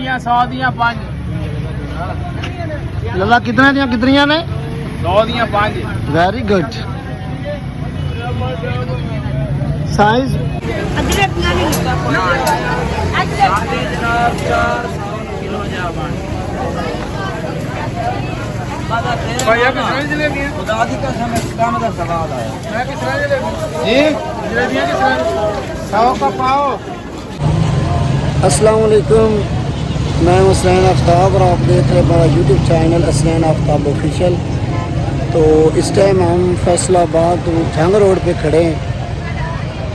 दियां 100 दियां 5 लला कितनियां ने 100 दियां 5 वेरी गुड साइज भैया किस जलेबी खुदा दी कसम काम दा सवाल आया मैं किस जलेबी जी जलेबियां किस 100 का पाओ। अस्सलाम वालेकुम, मैं हूं असलैन आफ्ताब और आप देख रहे हैं हमारा यूट्यूब चैनल असलैन आफ्ताब ऑफिशियल। तो इस टाइम हम फैसलाबाद जंग रोड पे खड़े हैं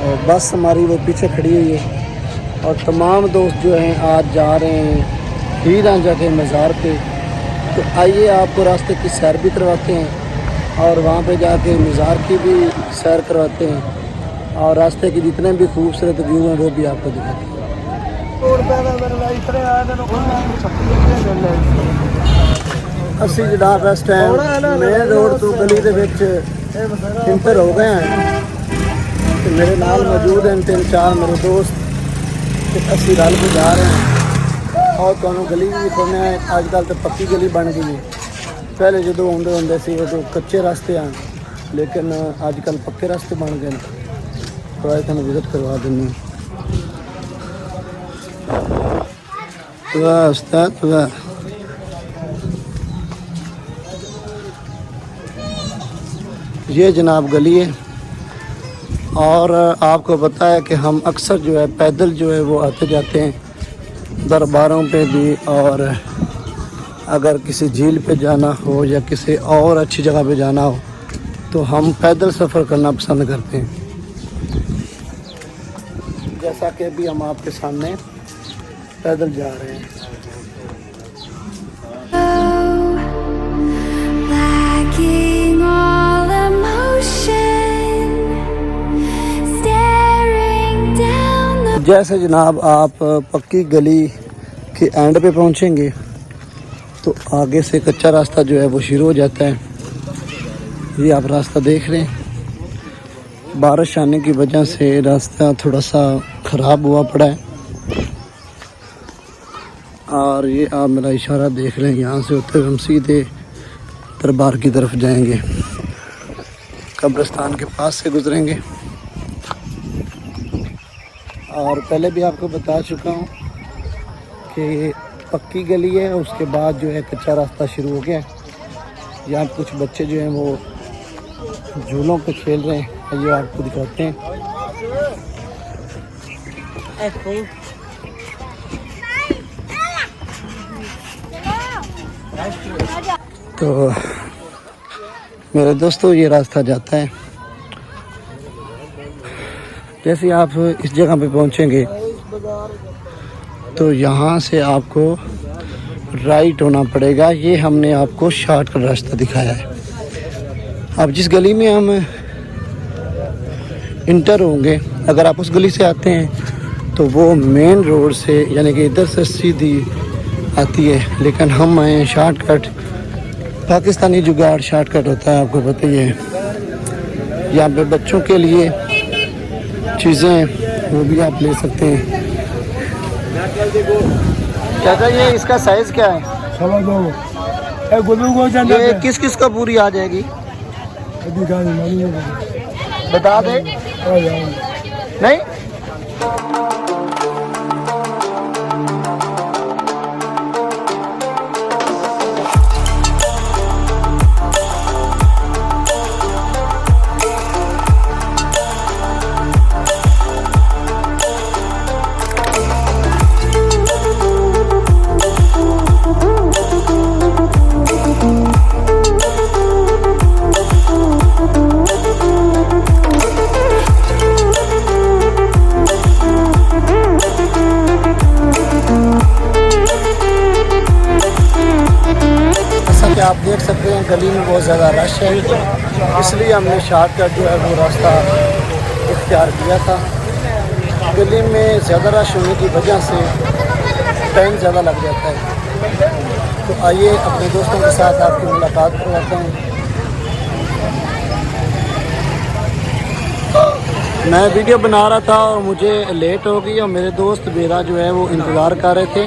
और बस हमारी वो पीछे खड़ी हुई है और तमाम दोस्त जो हैं आज जा रहे हैं हीर रांझा के मज़ार पे। तो आइए आपको रास्ते की सैर भी करवाते हैं और वहाँ पे जाके मज़ार की भी सैर करवाते हैं और रास्ते के जितने भी खूबसूरत व्यू हैं वो भी आपको दिखाते हैं। ਅਸੀਂ ਜਨਾਬ ਇਸ ਟਾਈਮ ਮੇਨ ਰੋਡ ਤੋਂ ਗਲੀ ਦੇ ਵਿੱਚ ਇੰਟਰ ਹੋ ਗਏ ਹਾਂ ਤੇ ਮੇਰੇ ਨਾਲ ਮੌਜੂਦ ਹਨ 3-4 ਮੇਰੇ ਦੋਸਤ ਤੇ ਅਸੀਂ ਰਲ ਕੇ ਜਾ ਰਹੇ ਹਾਂ और ਤੁਹਾਨੂੰ ਗਲੀ ਵੀ ਦਿਖਾਉਂਦੇ ਹਾਂ। ਅੱਜ ਕੱਲ੍ਹ ਤਾਂ ਪੱਕੀ ਗਲੀ ਬਣ ਗਈ ਹੈ। ਪਹਿਲੇ ਜਦੋਂ ਹੁੰਦੇ ਸੀ ਉਦੋਂ ਕੱਚੇ ਰਸਤੇ ਹਨ ਲੇਕਿਨ ਅੱਜ ਕੱਲ੍ਹ ਪੱਕੇ ਰਸਤੇ ਬਣ ਗਏ ਨੇ। तो आज ਤੁਹਾਨੂੰ ਵਿਜ਼ਿਟ ਕਰਵਾ ਦਿੰਦੇ ਹਾਂ। वाह उस्ताद वाह, ये जनाब गली है और आपको पता है कि हम अक्सर जो है पैदल जो है वो आते जाते हैं दरबारों पे भी और अगर किसी झील पे जाना हो या किसी और अच्छी जगह पे जाना हो तो हम पैदल सफ़र करना पसंद करते हैं। जैसा कि अभी हम आपके सामने पैदल जा रहे हैं। जैसे जनाब आप पक्की गली के एंड पे पहुंचेंगे तो आगे से कच्चा रास्ता जो है वो शुरू हो जाता है। ये आप रास्ता देख रहे हैं, बारिश आने की वजह से रास्ता थोड़ा सा ख़राब हुआ पड़ा है और ये आप मेरा इशारा देख रहे हैं। यहाँ से होते हुए हम सीधे दरबार की तरफ जाएंगे, कब्रिस्तान के पास से गुजरेंगे। और पहले भी आपको बता चुका हूँ कि पक्की गली है, उसके बाद जो है कच्चा रास्ता शुरू हो गया है। यहाँ कुछ बच्चे जो हैं वो झूलों पे खेल रहे हैं, ये आपको दिखाते हैं। तो मेरे दोस्तों ये रास्ता जाता है, जैसे आप इस जगह पे पहुंचेंगे तो यहाँ से आपको राइट होना पड़ेगा। ये हमने आपको शॉर्टकट रास्ता दिखाया है। अब जिस गली में हम इंटर होंगे, अगर आप उस गली से आते हैं तो वो मेन रोड से यानी कि इधर से सीधी आती है, लेकिन हम आए हैं शॉर्टकट। पाकिस्तानी जुगाड़ शॉर्टकट होता है, आपको पता ही है। यहाँ पे बच्चों के लिए चीज़ें वो भी आप ले सकते हैं। चाचा ये इसका साइज़ क्या है? 2.5 ये किस किस का पूरी आ जाएगी बता दे। नहीं आप देख सकते हैं गली में बहुत ज़्यादा रश है, इसलिए हमने शॉर्टकट जो है वो रास्ता इख्तियार किया था। गली में ज़्यादा रश होने की वजह से टाइम ज़्यादा लग जाता है। तो आइए अपने दोस्तों के साथ आपकी मुलाकात करवाते हैं। मैं वीडियो बना रहा था और मुझे लेट हो गई और मेरे दोस्त मेरा जो है वो इंतज़ार कर रहे थे